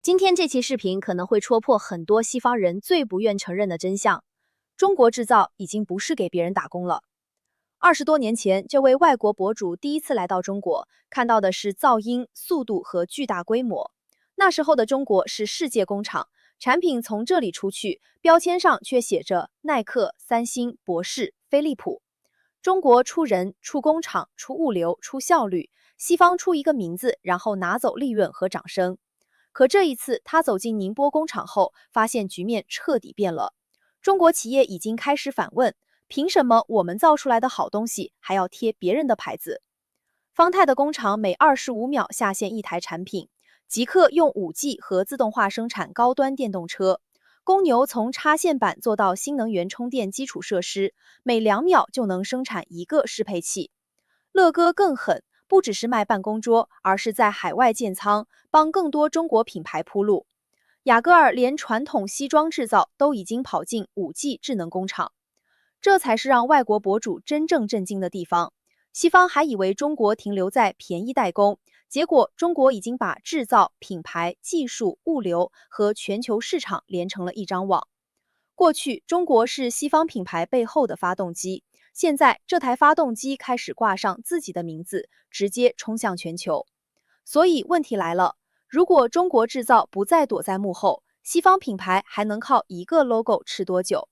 今天这期视频可能会戳破很多西方人最不愿承认的真相：中国制造已经不是给别人打工了。20多年前，这位外国博主第一次来到中国，看到的是噪音、速度和巨大规模。那时候的中国是世界工厂，产品从这里出去，标签上却写着耐克、三星、博世、飞利浦。中国出人、出工厂、出物流、出效率，西方出一个名字，然后拿走利润和掌声。可这一次，他走进宁波工厂后，发现局面彻底变了。中国企业已经开始反问：凭什么我们造出来的好东西还要贴别人的牌子？方太的工厂每25秒下线一台产品，极客用5G 和自动化生产高端电动车，公牛从插线板做到新能源充电基础设施，每2秒就能生产1个适配器。乐歌更狠，不只是卖办公桌，而是在海外建仓，帮更多中国品牌铺路。雅戈尔连传统西装制造都已经跑进5G 智能工厂，这才是让外国博主真正震惊的地方。西方还以为中国停留在便宜代工，结果中国已经把制造、品牌、技术、物流和全球市场连成了一张网。过去，中国是西方品牌背后的发动机，现在这台发动机开始挂上自己的名字，直接冲向全球。所以问题来了，如果中国制造不再躲在幕后，西方品牌还能靠一个 Logo 吃多久？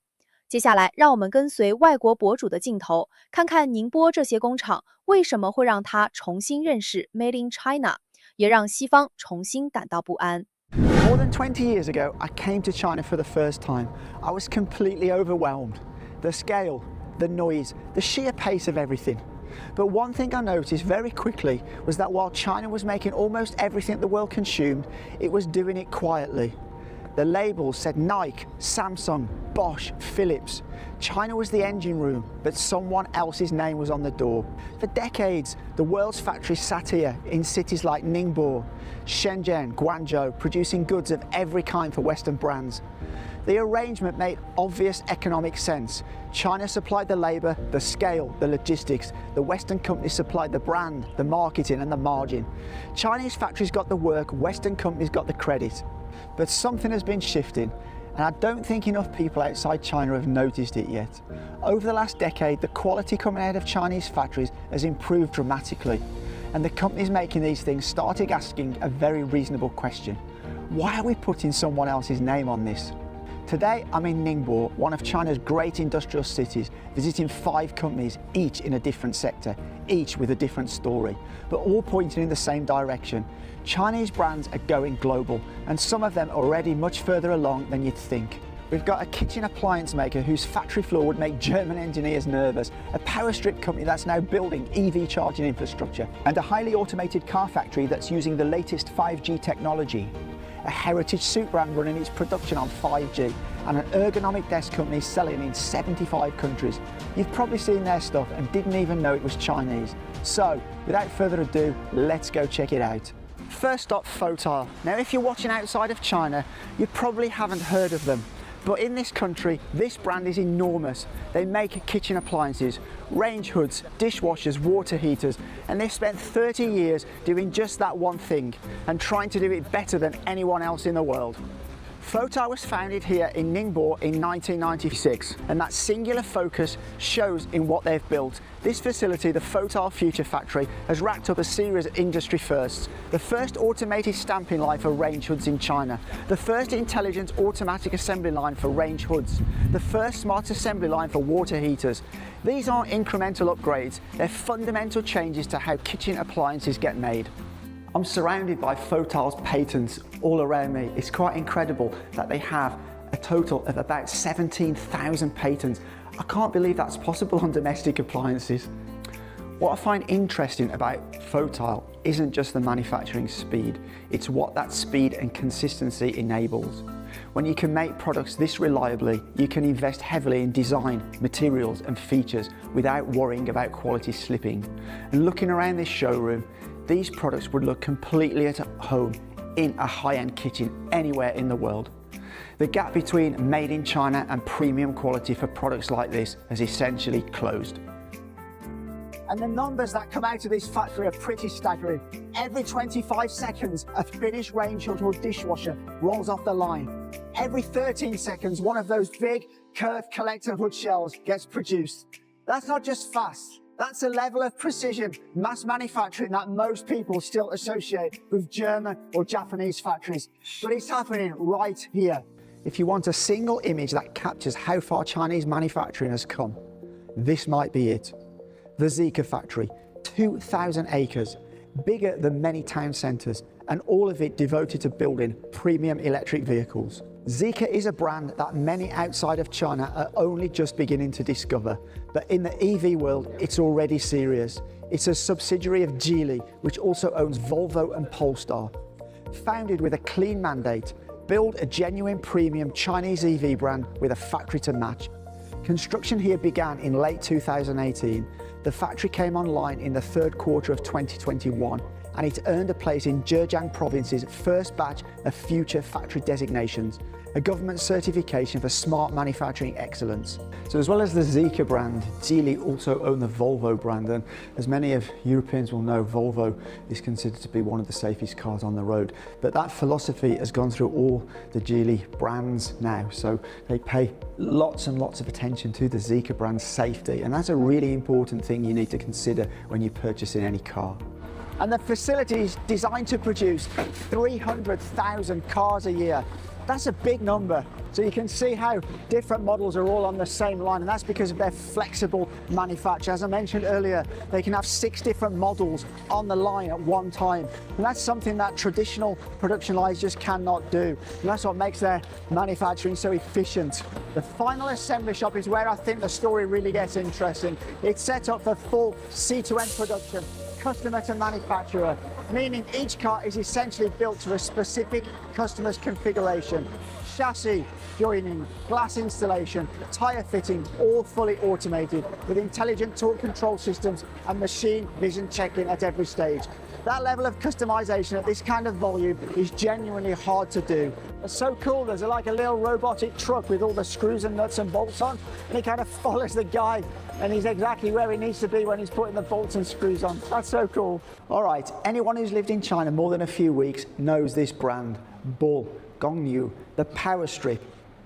接下来，让我们跟随外国博主的镜头，看看宁波这些工厂为什么会让他重新认识 Made in China， 也让西方重新感到不安。More than 20 years ago, I came to China for the first time. I was completely overwhelmed. The scale, the noise, the sheer pace of everything. But one thing I noticed very quickly was that while China was making almost everything the world consumed, it was doing it quietly. The labels said Nike, Samsung, Bosch, Philips. China was the engine room, but someone else's name was on the door. For decades, the world's factories sat here in cities like Ningbo, Shenzhen, Guangzhou, producing goods of every kind for Western brands. The arrangement made obvious economic sense. China supplied the labour, the scale, the logistics. The Western companies supplied the brand, the marketing and the margin. Chinese factories got the work, Western companies got the credit. But something has been shifting, and I don't think enough people outside China have noticed it yet. Over the last decade, the quality coming out of Chinese factories has improved dramatically, and the companies making these things started asking a very reasonable question. Why are we putting someone else's name on this? Today, I'm in Ningbo, one of China's great industrial cities, visiting 5 companies, each in a different sector, each with a different story, but all pointing in the same direction. Chinese brands are going global, and some of them are already much further along than you'd think. We've got a kitchen appliance maker whose factory floor would make German engineers nervous, a power strip company that's now building EV charging infrastructure, and a highly automated car factory that's using the latest 5G technology. A heritage suit brand running its production on 5G, and an ergonomic desk company selling in 75 countries. You've probably seen their stuff and didn't even know it was Chinese. So, without further ado, let's go check it out. First up, Fotile. Now, if you're watching outside of China, you probably haven't heard of them. But in this country, this brand is enormous. They make kitchen appliances, range hoods, dishwashers, water heaters, and they've spent 30 years doing just that one thing and trying to do it better than anyone else in the world. Fotile was founded here in Ningbo in 1996, and that singular focus shows in what they've built. This facility, the Fotile Future Factory, has racked up a series of industry firsts. The first automated stamping line for range hoods in China, the first intelligent automatic assembly line for range hoods, the first smart assembly line for water heaters. These aren't incremental upgrades, they're fundamental changes to how kitchen appliances get made. I'm surrounded by Fotile's patents all around me. It's quite incredible that they have a total of about 17,000 patents. I can't believe that's possible on domestic appliances. What I find interesting about Fotile isn't just the manufacturing speed, it's what that speed and consistency enables. When you can make products this reliably, you can invest heavily in design, materials and features without worrying about quality slipping. And looking around this showroom, these products would look completely at home in a high-end kitchen anywhere in the world. The gap between made in China and premium quality for products like this has essentially closed. And the numbers that come out of this factory are pretty staggering. Every 25 seconds, a finished rain shot or dishwasher rolls off the line. Every 13 seconds, one of those big curved collector hood shells gets produced. That's not just fast. That's a level of precision, mass manufacturing that most people still associate with German or Japanese factories. But it's happening right here. If you want a single image that captures how far Chinese manufacturing has come, this might be it. The Zeekr factory, 2,000 acres, bigger than many town centres, and all of it devoted to building premium electric vehicles. Zeekr is a brand that many outside of China are only just beginning to discover, but in the EV world, it's already serious. It's a subsidiary of Geely, which also owns Volvo and Polestar. Founded with a clean mandate, build a genuine premium Chinese EV brand with a factory to match. Construction here began in late 2018. The factory came online in the third quarter of 2021, and it earned a place in Zhejiang province's first batch of future factory designations, a government certification for smart manufacturing excellence. So as well as the Zeekr brand, Geely also own the Volvo brand, and as many of Europeans will know, Volvo is considered to be one of the safest cars on the road. But that philosophy has gone through all the Geely brands now, so they pay lots and lots of attention to the Zeekr brand's safety, and that's a really important thing you need to consider when you're purchasing any car. And the facility is designed to produce 300,000 cars a year. That's a big number. So you can see how different models are all on the same line, and that's because of their flexible manufacture. As I mentioned earlier, they can have 6 different models on the line at one time. And that's something that traditional production lines just cannot do. And that's what makes their manufacturing so efficient. The final assembly shop is where I think the story really gets interesting. It's set up for full C-to-N production, customer to manufacturer, meaning each car is essentially built to a specific customer's configuration. Chassis, joining, glass installation, tyre fitting, all fully automated with intelligent torque control systems and machine vision checking at every stage. That level of customization at this kind of volume is genuinely hard to do. It's so cool, there's like a little robotic truck with all the screws and nuts and bolts on, and it kind of follows the guy, and he's exactly where he needs to be when he's putting the bolts and screws on. That's so cool. All right, anyone who's lived in China more than a few weeks knows this brand, Bull, Gongyu, the power strip.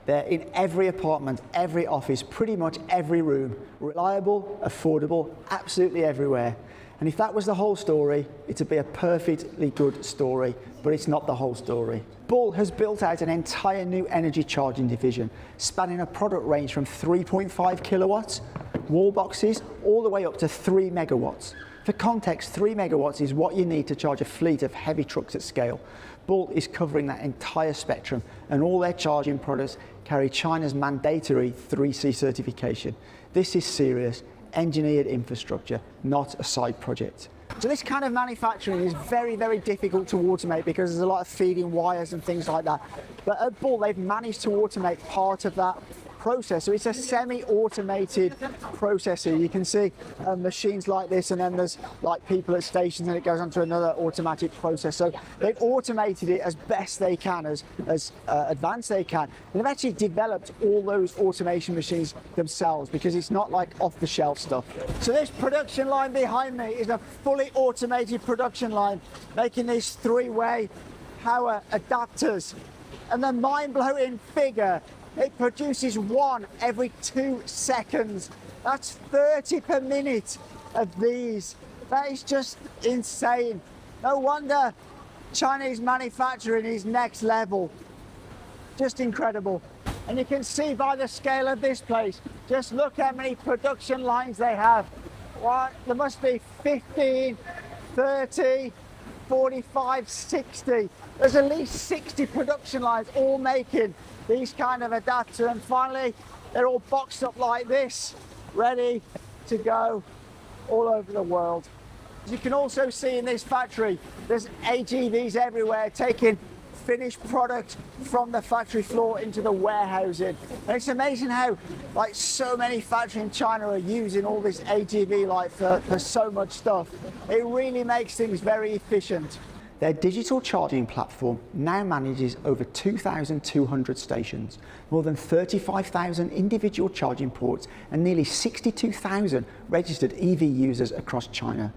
They're in every apartment, every office, pretty much every room. Reliable, affordable, absolutely everywhere. And if that was the whole story, it'd be a perfectly good story, but it's not the whole story. Bull has built out an entire new energy charging division, spanning a product range from 3.5 kilowatts, wall boxes, all the way up to 3 megawatts. For context, 3 megawatts is what you need to charge a fleet of heavy trucks at scale. Bull is covering that entire spectrum, and all their charging products carry China's mandatory 3C certification. This is serious, engineered infrastructure, not a side project. So this kind of manufacturing is very, very difficult to automate because there's a lot of feeding wires and things like that. But at Bull, they've managed to automate part of that process. So it's a semi-automated processor. You can see machines like this, and then there's like people at stations, and it goes onto another automatic process. So they've automated it as best they can, as advanced they can. And they've actually developed all those automation machines themselves because it's not like off-the-shelf stuff. So this production line behind me is a fully automated production line making these 3-way power adapters. And the mind-blowing figure, it produces 1 every 2 seconds. That's 30 per minute of these. That is just insane. No wonder Chinese manufacturing is next level. Just incredible. And you can see by the scale of this place, just look how many production lines they have. What? There must be 15, 30, 45, 60. There's at least 60 production lines all making these kind of adapters, and finally they're all boxed up like this, ready to go all over the world. As you can also see in this factory, there's AGVs everywhere taking finished product from the factory floor into the warehousing. And it's amazing how like so many factories in China are using all this AGV for so much stuff. It really makes things very efficient. Their digital charging platform now manages over 2,200 stations, more than 35,000 individual charging ports, and nearly 62,000 registered EV users across China.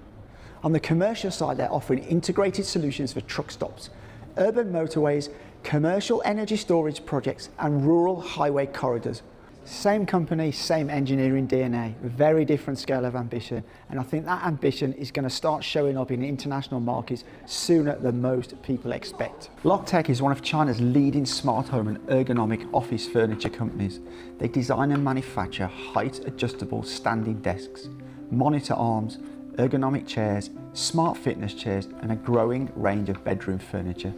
On the commercial side, they're offering integrated solutions for truck stops, urban motorways, commercial energy storage projects, and rural highway corridors. Same company, same engineering DNA, very different scale of ambition, and I think that ambition is going to start showing up in international markets sooner than most people expect. Loctech is one of China's leading smart home and ergonomic office furniture companies. They design and manufacture height-adjustable standing desks, monitor arms, ergonomic chairs, smart fitness chairs, and a growing range of bedroom furniture,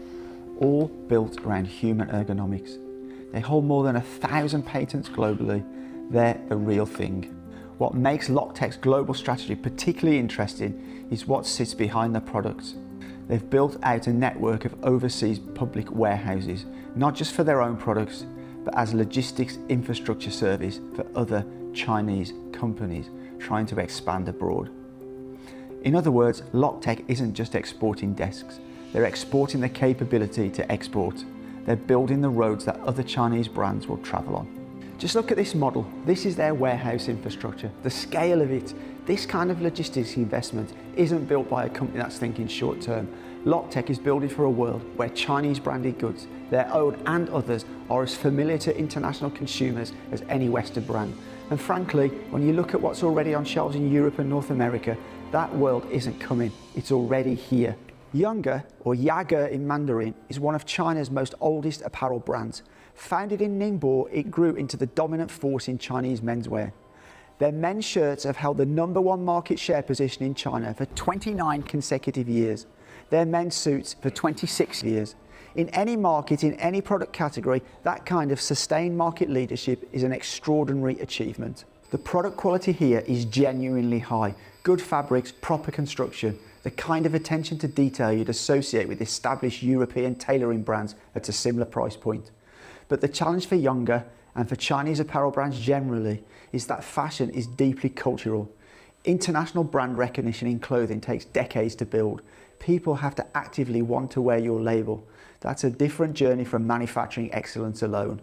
all built around human ergonomics. They hold more than 1,000 patents globally. They're the real thing. What makes Loctech's global strategy particularly interesting is what sits behind the products. They've built out a network of overseas public warehouses, not just for their own products, but as logistics infrastructure service for other Chinese companies trying to expand abroad. In other words, Loctech isn't just exporting desks, they're exporting the capability to export. They're building the roads that other Chinese brands will travel on. Just look at this model. This is their warehouse infrastructure. The scale of it, this kind of logistics investment isn't built by a company that's thinking short term. Loctech is building for a world where Chinese branded goods, their own and others, are as familiar to international consumers as any Western brand. And frankly, when you look at what's already on shelves in Europe and North America, that world isn't coming, it's already here. Younger, or Yager in Mandarin, is one of China's most oldest apparel brands. Founded in Ningbo, it grew into the dominant force in Chinese menswear. Their men's shirts have held the #1 market share position in China for 29 consecutive years. Their men's suits for 26 years. In any market, in any product category, that kind of sustained market leadership is an extraordinary achievement. The product quality here is genuinely high. Good fabrics, proper construction, the kind of attention to detail you'd associate with established European tailoring brands at a similar price point. But the challenge for Younger, and for Chinese apparel brands generally, is that fashion is deeply cultural. International brand recognition in clothing takes decades to build. People have to actively want to wear your label. That's a different journey from manufacturing excellence alone.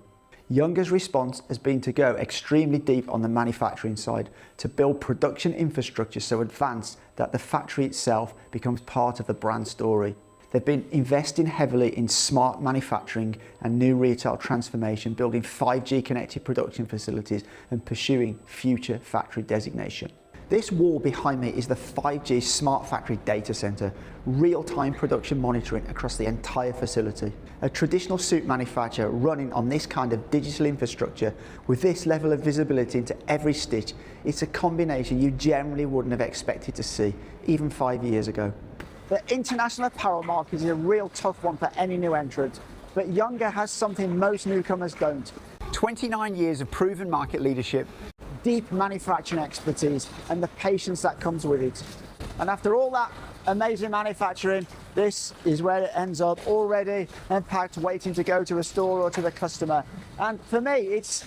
Younger's response has been to go extremely deep on the manufacturing side, to build production infrastructure so advanced that the factory itself becomes part of the brand story. They've been investing heavily in smart manufacturing and new retail transformation, building 5G connected production facilities and pursuing future factory designation. This wall behind me is the 5G Smart Factory Data Center, real-time production monitoring across the entire facility. A traditional suit manufacturer running on this kind of digital infrastructure with this level of visibility into every stitch, it's a combination you generally wouldn't have expected to see, even 5 years ago. The international apparel market is a real tough one for any new entrant, but Younger has something most newcomers don't. 29 years of proven market leadership, deep manufacturing expertise, and the patience that comes with it. And after all that amazing manufacturing, this is where it ends up, already unpacked, waiting to go to a store or to the customer. And for me, it's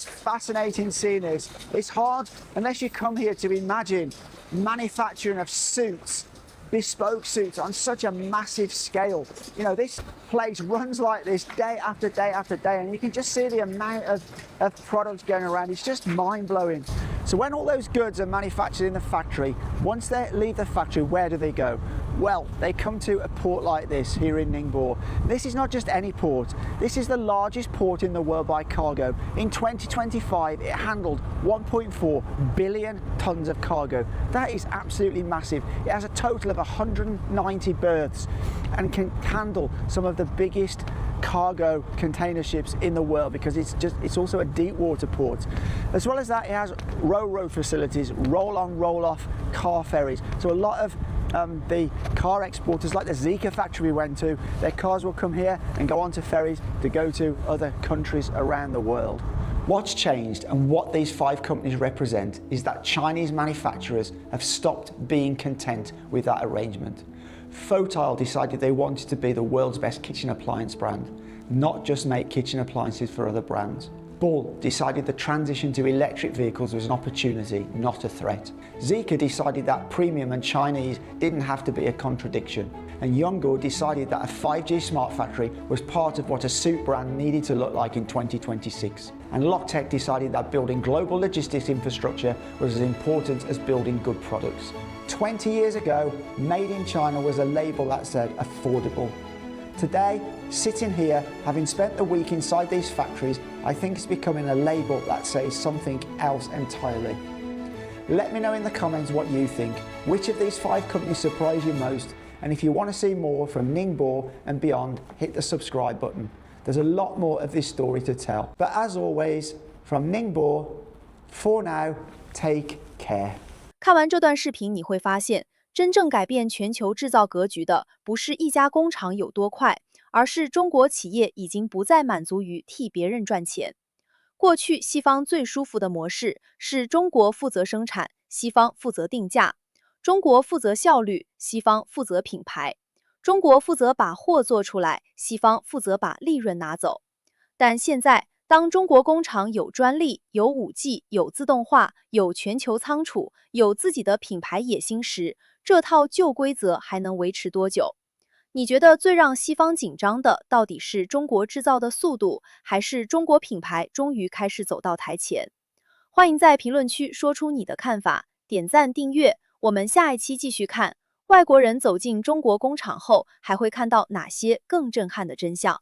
fascinating seeing this. It's hard unless you come here to imagine manufacturing of suits, bespoke suits on such a massive scale. You know, this place runs like this day after day after day, and you can just see the amount of products going around. It's just mind-blowing. So when all those goods are manufactured in the factory, once they leave the factory, where do they go? Well, they come to a port like this here in Ningbo. This is not just any port. This is the largest port in the world by cargo. In 2025, it handled 1.4 billion tons of cargo. That is absolutely massive. It has a total of 190 berths and can handle some of the biggest cargo container ships in the world, because it's also a deep water port. As well as that, it has ro-ro facilities, roll-on, roll-off car ferries. So a lot of the car exporters, like the Zeekr factory we went to, their cars will come here and go onto ferries to go to other countries around the world. What's changed, and what these 5 companies represent, is that Chinese manufacturers have stopped being content with that arrangement. Fotile decided they wanted to be the world's best kitchen appliance brand, not just make kitchen appliances for other brands. Bull decided the transition to electric vehicles was an opportunity, not a threat. Zeekr decided that premium and Chinese didn't have to be a contradiction. And Youngor decided that a 5G smart factory was part of what a suit brand needed to look like in 2026. And Loctech decided that building global logistics infrastructure was as important as building good products. 20 years ago, Made in China was a label that said affordable. Today, sitting here, having spent the week inside these factories, I think it's becoming a label that says something else entirely. Let me know in the comments what you think. Which of these 5 companies surprise you most? And if you want to see more from Ningbo and beyond, hit the subscribe button. There's a lot more of this story to tell. But as always, from Ningbo, for now, take care. 看完这段视频，你会发现，真正改变全球制造格局的，不是一家工厂有多快，而是中国企业已经不再满足于替别人赚钱。过去西方最舒服的模式是中国负责生产，西方负责定价；中国负责效率，西方负责品牌；中国负责把货做出来，西方负责把利润拿走。但现在，当中国工厂有专利、有5G、有自动化、有全球仓储、有自己的品牌野心时，这套旧规则还能维持多久？你觉得最让西方紧张的到底是中国制造的速度，还是中国品牌终于开始走到台前？欢迎在评论区说出你的看法，点赞订阅，我们下一期继续看外国人走进中国工厂后，还会看到哪些更震撼的真相。